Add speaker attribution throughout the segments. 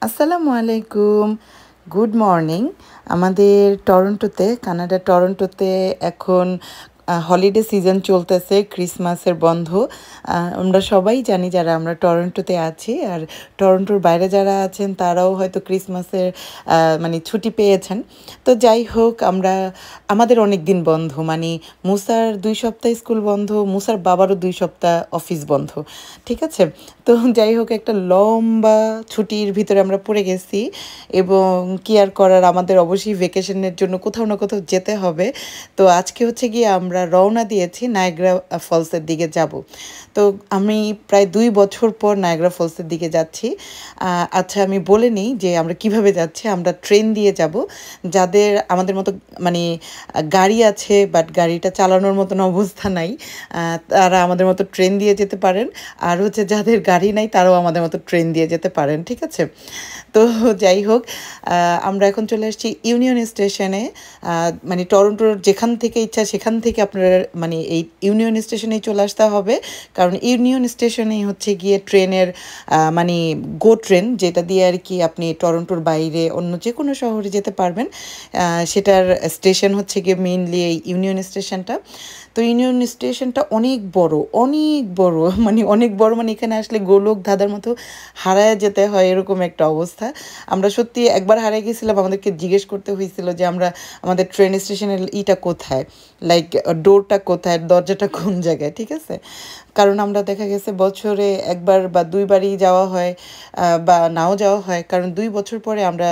Speaker 1: আসসালামু আলাইকুম। Good morning. আমাদের কানাডার টরন্টোতে এখন হলিডে সিজন চলতেছে, ক্রিসমাসের বন্ধ। আমরা সবাই জানি যারা আমরা টরন্টোতে আছি, আর টরন্টোর বাইরে যারা আছেন তারাও হয়তো ক্রিসমাসের মানে ছুটি পেয়েছেন। তো যাই হোক, আমাদের অনেক দিন বন্ধ, মানে মুসার 2 সপ্তাহ স্কুল বন্ধ, মুসার বাবারও 2 সপ্তাহ অফিস বন্ধ। ঠিক আছে? তো যাই হোক, একটা লম্বা ছুটির ভিতরে আমরা পড়ে গেছি, এবং কি আর করার, আমাদের অবশ্যই ভেকেশনের জন্য কোথাও না কোথাও যেতে হবে। তো আজকে হচ্ছে গিয়ে আমরা রওনা দিয়েছি নায়াগ্রা ফলসের দিকে যাব। তো আমি প্রায় 2 বছর পর নায়াগ্রা ফলসের দিকে যাচ্ছি। আচ্ছা, আমি বলে নিই যে আমরা কিভাবে যাচ্ছি। আমরা ট্রেন দিয়ে যাব। যাদের আমাদের মতো মানে গাড়ি আছে বাট গাড়িটা চালানোর মতন অবস্থা নাই, তারা আমাদের মতো ট্রেন দিয়ে যেতে পারেন। আর হচ্ছে যাদের গাড়ি নাই তারাও আমাদের মতো ট্রেন দিয়ে যেতে পারেন। ঠিক আছে? তো যাই হোক, আমরা এখন চলে এসেছি ইউনিয়ন স্টেশনে। মানে টরন্টোর যেখান থেকে ইচ্ছা সেখান থেকে আপনারা মানে এই ইউনিয়ন স্টেশনেই চলে আসতে হবে, কারণ ইউনিয়ন স্টেশনেই হচ্ছে গিয়ে ট্রেনের মানে গো ট্রেন, যেটা দিয়ে আর কি আপনি টরন্টোর বাইরে অন্য যে কোনো শহরে যেতে পারবেন। সেটার স্টেশন হচ্ছে গিয়ে মেইনলি এই ইউনিয়ন স্টেশনটা। তো ইউনিয়ন স্টেশনটা অনেক বড়, অনেক বড়, মানে অনেক বড়, মানে এখানে আসলে গোলক ধাঁধার মতো হারায় যেতে হয় এরকম একটা অবস্থা। আমরা সত্যি একবার হারিয়ে গেছিলাম, আমাদেরকে জিজ্ঞেস করতে হয়েছিল যে আমাদের ট্রেন স্টেশনের ইটা কোথায়, লাইক ডোরটা কোথায়, দরজাটা কোন জায়গায়। ঠিক আছে? কারণ আমরা দেখা গেছে বছরে একবার বা দুইবারই যাওয়া হয়, বা নাও যাওয়া হয়, কারণ 2 বছর পরে আমরা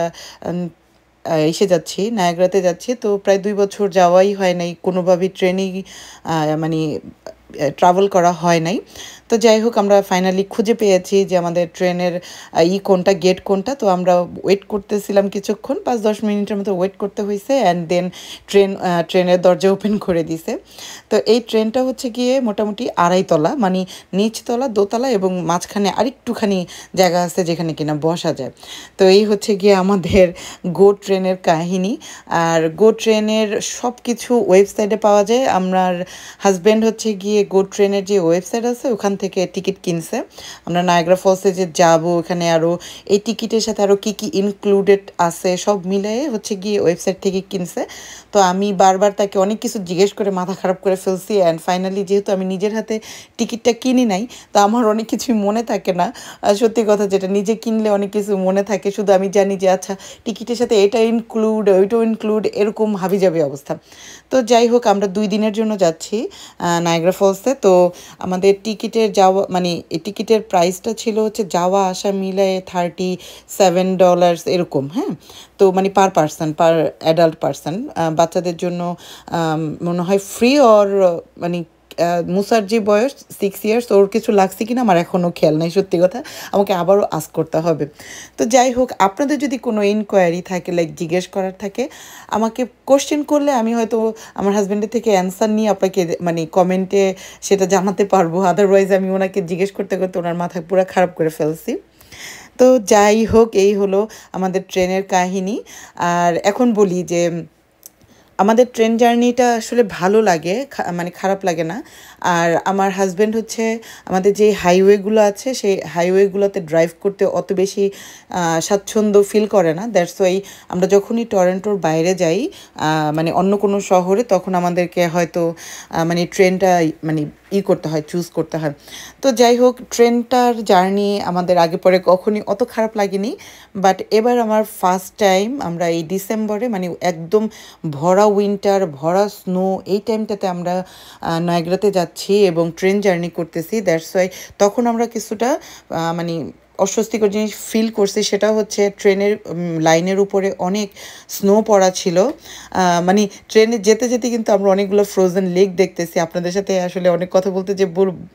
Speaker 1: এসে যাচ্ছি, নায়াগ্রাতে যাচ্ছি। তো প্রায় 2 বছর যাওয়াই হয় নাই, কোনোভাবেই ট্রেনেই মানে ট্রাভেল করা হয় নাই। তো যাই হোক, আমরা ফাইনালি খুঁজে পেয়েছি যে আমাদের ট্রেনের কোনটা, গেট কোনটা। তো আমরা ওয়েট করতেছিলাম কিছুক্ষণ, 5-10 মিনিটের মতো ওয়েট করতে হয়েছে, অ্যান্ড দেন ট্রেনের দরজা ওপেন করে দিছে। তো এই ট্রেনটা হচ্ছে গিয়ে মোটামুটি 2.5 তলা, মানে নিচতলা, দোতলা এবং মাঝখানে আরেকটুখানি জায়গা আছে যেখানে কিনা বসা যায়। তো এই হচ্ছে গিয়ে আমাদের গো ট্রেনের কাহিনী। আর গো ট্রেনের সব কিছু ওয়েবসাইটে পাওয়া যায়। আমার হাজব্যান্ড হচ্ছে গিয়ে গো ট্রেনের যে ওয়েবসাইট আছে ওখান থেকে টিকিট কিনছে। আমরা নায়াগ্রা ফলসে যে যাবো, ওখানে আরও এই টিকিটের সাথে আরও কী কী ইনক্লুডেড আছে সব মিলিয়ে হচ্ছে গিয়ে ওয়েবসাইট থেকে কিনছে। তো আমি বারবার তাকে অনেক কিছু জিজ্ঞেস করে মাথা খারাপ করে ফেলছি, অ্যান্ড ফাইনালি যেহেতু আমি নিজের হাতে টিকিটটা কিনি নাই, তো আমার অনেক কিছুই মনে থাকে না। সত্যি কথা, যেটা নিজে কিনলে অনেক কিছু মনে থাকে, শুধু আমি জানি যে আচ্ছা টিকিটের সাথে এটা ইনক্লুড, ওইটাও ইনক্লুড, এরকম হাবিজাবি অবস্থা। তো যাই হোক, আমরা 2 দিনের জন্য যাচ্ছি নায়াগ্রা ফলসে। তো আমাদের টিকিটের যাওয়া মানে এই টিকিটের প্রাইসটা ছিল হচ্ছে যাওয়া আসা মিলায়ে $37 এরকম। হ্যাঁ, তো মানে পার পার্সন, পার অ্যাডাল্ট পার্সন। বাচ্চাদের জন্য মনে হয় ফ্রি, অর মানে মুসার যে বয়স 6 ইয়ার্স, ওর কিছু লাগছে কিনা আমার এখনও খেয়াল নেই, সত্যি কথা, আমাকে আবারও আস্ক করতে হবে। তো যাই হোক, আপনাদের যদি কোনো ইনকোয়ারি থাকে, লাইক জিজ্ঞেস করার থাকে, আমাকে কোশ্চেন করলে আমি হয়তো আমার হাজব্যান্ডের থেকে অ্যান্সার নিয়ে আপনাকে মানে কমেন্টে সেটা জানাতে পারবো। আদারওয়াইজ আমি ওনাকে জিজ্ঞেস করতে করতে ওনার মাথা পুরো খারাপ করে ফেলছি। তো যাই হোক, এই হলো আমাদের ট্রেনের কাহিনী। আর এখন বলি যে আমাদের ট্রেন জার্নিটা আসলে ভালো লাগে, মানে খারাপ লাগে না। আর আমার হাজব্যান্ড হচ্ছে আমাদের যে হাইওয়েগুলো আছে সেই হাইওয়েগুলোতে ড্রাইভ করতে অত বেশি স্বাচ্ছন্দ্য ফিল করে না। দ্যাটস ওয়াই আমরা যখনই টরন্টোর বাইরে যাই, মানে অন্য কোনো শহরে, তখন আমাদেরকে হয়তো মানে ট্রেনটা মানে করতে হয়, চুজ করতে হয়। তো যাই হোক, ট্রেনটার জার্নি আমাদের আগে পরে কখনই অত খারাপ লাগেনি। বাট এবার আমার ফার্স্ট টাইম আমরা এই ডিসেম্বরে, মানে একদম ভরা উইন্টার, ভরা স্নো, এই টাইমটাতে আমরা নায়াগ্রাতে যাচ্ছি এবং ট্রেন জার্নি করতেছি। দ্যাটস ওয়াই তখন আমরা কিছুটা মানে অস্বস্তিকর জিনিস ফিল করছি। সেটা হচ্ছে ট্রেনের লাইনের উপরে অনেক স্নো পড়া ছিল। মানে ট্রেনে যেতে যেতে কিন্তু আমরা অনেকগুলো ফ্রোজেন লেক দেখতেছি। আপনাদের সাথে আসলে অনেক কথা বলতে যে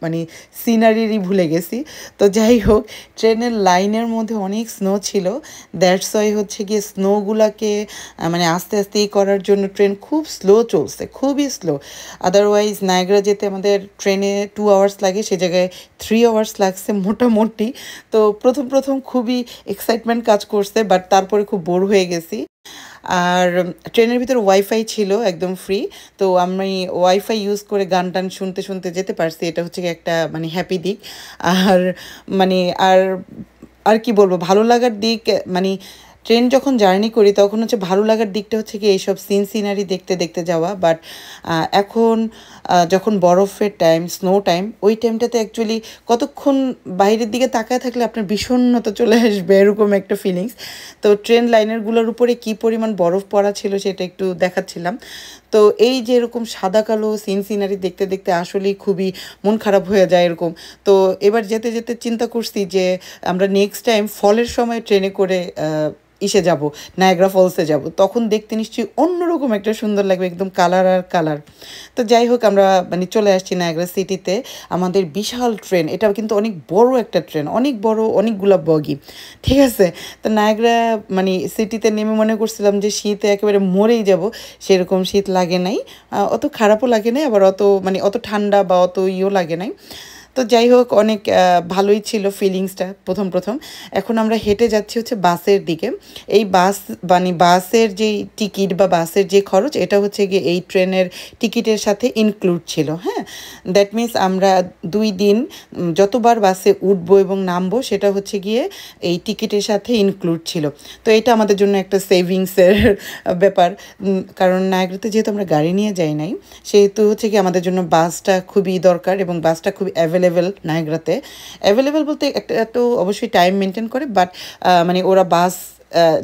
Speaker 1: মানে সিনারিরই ভুলে গেছি। তো যাই হোক, ট্রেনের লাইনের মধ্যে অনেক স্নো ছিল। দ্যাটস ওয়াই হচ্ছে গিয়ে স্নোগুলাকে মানে আস্তে আস্তে করার জন্য ট্রেন খুব স্লো চলছে, খুবই স্লো। আদারওয়াইজ নায়াগ্রা যেতে আমাদের ট্রেনে 2 আওয়ার্স লাগে, সে জায়গায় 3 আওয়ার্স লাগছে মোটামুটি। তো প্রথম প্রথম খুবই এক্সাইটমেন্ট কাজ করছে, বাট তারপরে খুব বোর হয়ে গেছি। আর ট্রেনের ভিতরে ওয়াইফাই ছিল একদম ফ্রি। তো আমি ওয়াইফাই ইউজ করে গান টান শুনতে শুনতে যেতে পারছি, এটা হচ্ছে একটা মানে হ্যাপি দিক। আর মানে আর আর কি বলবো, ভালো লাগার দিক মানে ট্রেন যখন জার্নি করি তখন হচ্ছে ভালো লাগার দিকটা হচ্ছে কি এইসব সিনারি দেখতে দেখতে যাওয়া। বাট এখন যখন বরফের টাইম, স্নো টাইম, ওই টাইমটাতে অ্যাকচুয়ালি কতক্ষণ বাইরের দিকে তাকায় থাকলে আপনার বিষণ্ণতা চলে আসবে, এরকম একটা ফিলিংস। তো ট্রেন লাইনারগুলোর উপরে কী পরিমাণ বরফ পড়া ছিল সেটা একটু দেখাচ্ছিলাম। তো এই যে এরকম সাদা কালো সিনারি দেখতে দেখতে আসলেই খুবই মন খারাপ হয়ে যায় এরকম। তো এবার যেতে যেতে চিন্তা করছি যে আমরা নেক্সট টাইম ফলের সময় ট্রেনে করে ইসে যাব, নায়াগ্রা ফলসে যাব, তখন দেখতে নিশ্চয়ই অন্যরকম একটা সুন্দর লাগবে, একদম কালার আর কালার। তো যাই হোক, আমরা মানে চলে আসছি নায়াগ্রা সিটিতে। আমাদের বিশাল ট্রেন, এটা কিন্তু অনেক বড় একটা ট্রেন, অনেক বড়, অনেকগুলো বগি, ঠিক আছে। তো নায়াগ্রা মানে সিটিতে নেমে মনে করছিলাম যে শীতে একেবারে মরেই যাব, সেরকম শীত লাগে নাই, অত খারাপও লাগে নাই, আবার অত মানে অত ঠান্ডা বা অত ইয়েও লাগে নাই। তো যাই হোক, অনেক ভালোই ছিল ফিলিংসটা প্রথম প্রথম। এখন আমরা হেঁটে যাচ্ছি হচ্ছে বাসের দিকে। এই বাস মানে বাসের যেই টিকিট বা বাসের যে খরচ, এটা হচ্ছে গিয়ে এই ট্রেনের টিকিটের সাথে ইনক্লুড ছিল। হ্যাঁ, দ্যাট মিন্স আমরা 2 দিন যতবার বাসে উঠবো এবং নামবো সেটা হচ্ছে গিয়ে এই টিকিটের সাথে ইনক্লুড ছিল। তো এটা আমাদের জন্য একটা সেভিংসের ব্যাপার, কারণ নায়াগ্রাতে যেহেতু আমরা গাড়ি নিয়ে যাই নাই, সেহেতু হচ্ছে কি আমাদের জন্য বাসটা খুবই দরকার, এবং বাসটা খুবই অ্যাভেলেবেল নায়াগ্রাতে। অ্যাভেলেবেল বলতে একটা তো অবশ্যই টাইম মেনটেন করে, বাট মানে ওরা বাস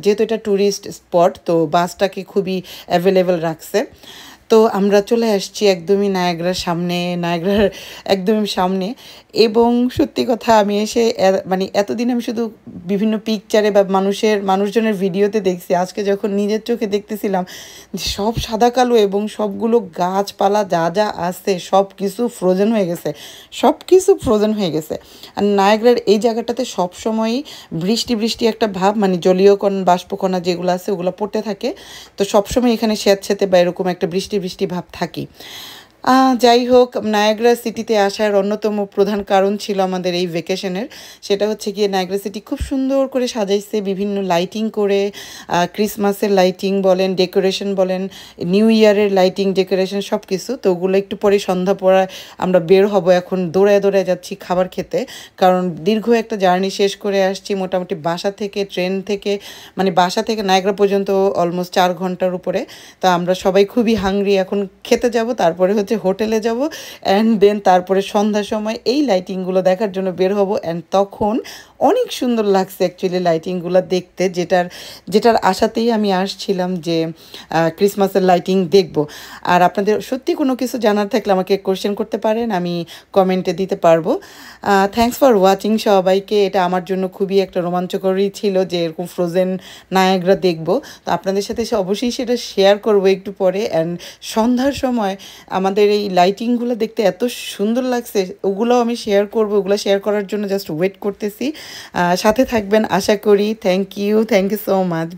Speaker 1: যেহেতু এটা ট্যুরিস্ট স্পট, তো বাসটাকে খুবই অ্যাভেলেবেল রাখছে। তো আমরা চলে আসছি একদমই নায়াগ্রার সামনে, নায়াগ্রার একদমই সামনে। এবং সত্যি কথা, আমি এসে মানে এতদিন আমি শুধু বিভিন্ন পিকচারে বা মানুষজনের ভিডিওতে দেখছি, আজকে যখন নিজের চোখে দেখতেছিলাম যে সব সাদা কালো এবং সবগুলো গাছপালা যা যা আছে সব কিছু ফ্রোজেন হয়ে গেছে, সব কিছু ফ্রোজেন হয়ে গেছে। আর নায়াগ্রার এই জায়গাটাতে সবসময়ই বৃষ্টি বৃষ্টি একটা ভাব, মানে জলীয় কণ বাষ্পকণা যেগুলো আছে ওগুলো পড়তে থাকে। তো সবসময় এখানে স্যাঁতস্যাঁতে বা এরকম একটা বৃষ্টি বৃষ্টি ভাব থাকি। যাই হোক, নায়াগ্রা সিটিতে আসার অন্যতম প্রধান কারণ ছিল আমাদের এই ভ্যাকেশনের। সেটা হচ্ছে গিয়ে নায়াগ্রা সিটি খুব সুন্দর করে সাজাইছে বিভিন্ন লাইটিং করে, ক্রিসমাসের লাইটিং বলেন, ডেকোরেশন বলেন, নিউ ইয়ারের লাইটিং ডেকোরেশন সব কিছু। তো ওগুলো একটু পরে সন্ধ্যা পড়ায় আমরা বের হব, এখন দৌড়ায় দৌড়ায় যাচ্ছি খাবার খেতে, কারণ দীর্ঘ একটা জার্নি শেষ করে আসছি মোটামুটি বাসা থেকে, ট্রেন থেকে, মানে বাসা থেকে নায়াগ্রা পর্যন্ত অলমোস্ট 4 ঘন্টার উপরে। তা আমরা সবাই খুবই হাংরি, এখন খেতে যাব, তারপরে হচ্ছে হোটেলে যাব, অ্যান্ড দেন তারপরে সন্ধ্যার সময় এই লাইটিংগুলো দেখার জন্য বের হব। অ্যান্ড তখন অনেক সুন্দর লাগছে অ্যাকচুয়ালি লাইটিংগুলো দেখতে, যেটার আশাতেই আমি আসছিলাম যে ক্রিসমাসের লাইটিং দেখব। আর আপনাদের সত্যি কোনো কিছু জানার থাকলে আমাকে কোয়েশ্চেন করতে পারেন, আমি কমেন্টে দিতে পারবো। থ্যাংকস ফর ওয়াচিং সবাইকে। এটা আমার জন্য খুবই একটা রোমাঞ্চকরই ছিল যে এরকম ফ্রোজেন নায়াগ্রা দেখব। তো আপনাদের সাথে অবশ্যই সেটা শেয়ার করবো একটু পরে। অ্যান্ড সন্ধ্যার সময় আমাদের এই লাইটিংগুলো দেখতে এত সুন্দর লাগছে, ওগুলোও আমি শেয়ার করবো। ওগুলো শেয়ার করার জন্য জাস্ট ওয়েট করতেছি। সাথে থাকবেন আশা করি। Thank you so much.